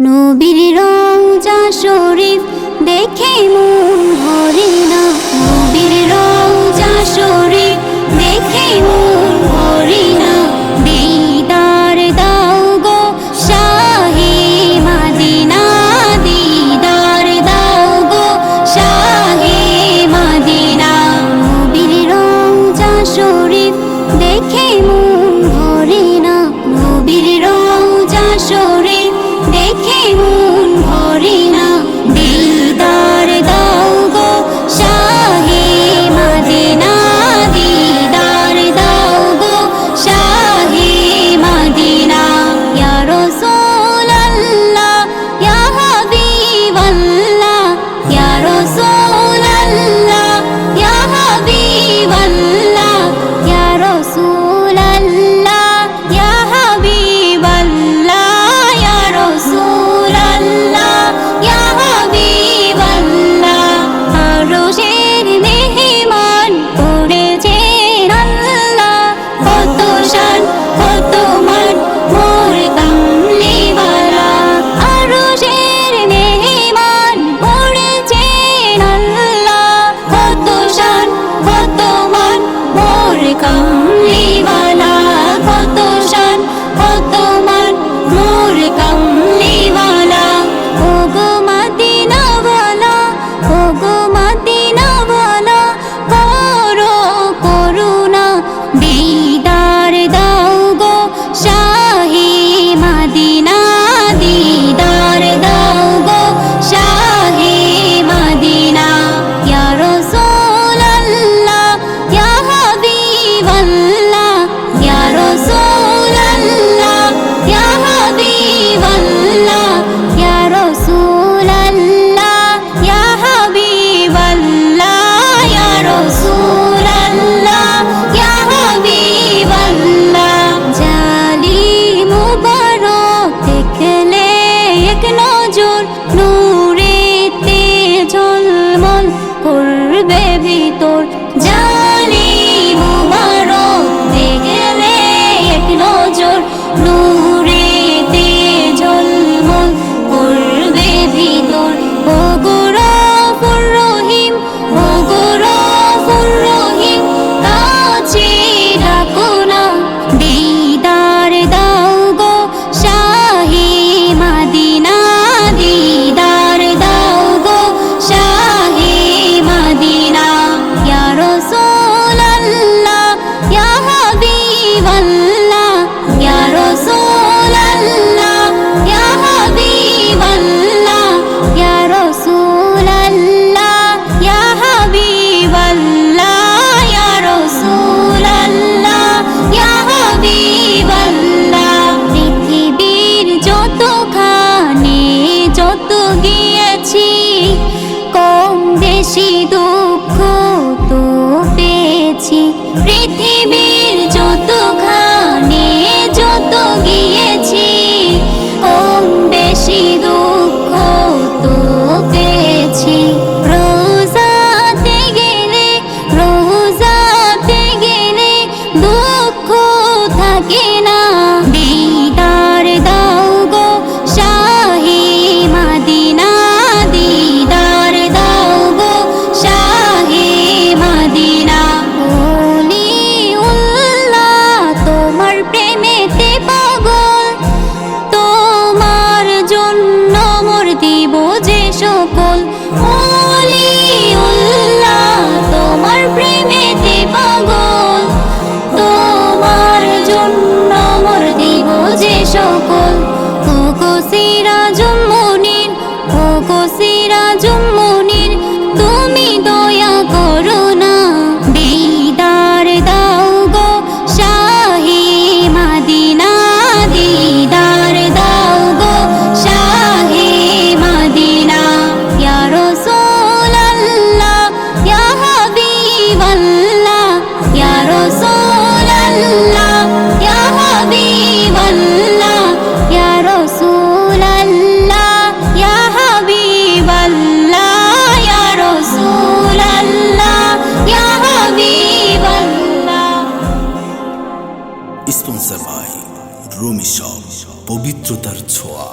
নবীর রওজা শরীফ দেখে মন ভরে না, নবীর রওজা শরীফ দেখে মন ভরে না। দিদার দাও গো শাহে মদিনা, দিদার দাও গো শাহে মদিনা। নবীর রওজা শরীফ দেখে মন ভরে না, নবীর রওজা শরীফ দেখে মন ভরে না। দিদার দাও গো শাহে মদিনা, দিদার দাও গো শাহে মদিনা। ইয়া রাসূলুল্লাহ ইয়া হাবিবাল্লাহ, ইয়া রাসূলুল্লাহ ইয়া হাবিবাল্লাহ, ইয়া রাসূলুল্লাহ ইয়া হাবিবাল্লাহ, ইয়া রাসূলুল্লাহ ইয়া হাবিবাল্লাহ। আরশের মেহমান করেছেন আল্লাহ, কত শান কত মান মোর কামলিওয়ালা। আরশের মেহমান করেছেন আল্লাহ, কত শান কত মান মোর কামলিওয়ালা, কত শান কত মান মোর কামলিওয়ালা। ওগো মদিনাওয়ালা, ওগো মদিনাওয়ালা, করো করুণা, দিদার দাও গো শাহে মদিনা, দিদার দাও গো শাহে মদিনা। ইয়া রাসূলুল্লাহ ইয়া হাবিবাল্লাহ, ইয়া রাসূলুল্লাহ ইয়া হাবিবাল্লাহ, ইয়া রাসূলুল্লাহ ইয়া হাবিবাল্লাহ, ইয়া রাসূলুল্লাহ ইয়া হাবিবাল্লাহ। জালি মুবারক দেখলে এক নজর, নূরেতে ঝলমল করবে ভিতর। জালি মুবারক দেখলে এক নজর, নূরেতে ঝলমল করবে ভিতর। ও গো গফুর রহিম, ও গো গফুর রহিম, কাছে ডাকো না, দিদার দাও গো শাহে মদিনা, দিদার দাও গো শাহে মদিনা। ইয়া রাসূলুল্লাহ ইয়া হাবিবাল্লাহ, ইয়া রাসূলুল্লাহ ইয়া হাবিবাল্লাহ, ইয়া রাসূলুল্লাহ ইয়া হাবিবাল্লাহ, ইয়া রাসূলুল্লাহ ইয়া হাবিবাল্লাহ। পৃথিবীর যতখানে যত গিয়েছি, কম বেশি দুঃখ তো পেয়েছি। পৃথিবীর যতখানে যত গিয়েছি, কম বেশি দুঃখ তো পেয়েছি। রোজাতে গেলে, রোজাতে গেলে দুঃখ থাকে না, দিদার দাও গো শাহে মদিনা, দিদার দাও গো শাহে মদিনা। ওলিউল্লাহ তোমার প্রেমেতে পাগল, তোমার জন্য মোর দিব যে সকল। ওলিউল্লাহ তোমার প্রেমেতে পাগল, তোমার জন্য মোর দিব যে সকল। ওগো সিরাজুম মুনির, ওগো সিরাজুম মুনির, তুমি দয়া করো না, দিদার দাও গো শাহে মদিনা, দিদার দাও গো শাহে মদিনা। ইয়া রাসূলুল্লাহ ইয়া হাবিবাল্লাহ, ইয়া রাসূলুল্লাহ ইয়া হাবিবাল্লাহ, ইয়া রাসূলুল্লাহ ইয়া হাবিবাল্লাহ, ইয়া রাসূলুল্লাহ ইয়া হাবিবাল্লাহ। স্পন্সর বাই রুমি শপ, পবিত্রতার ছোঁয়া।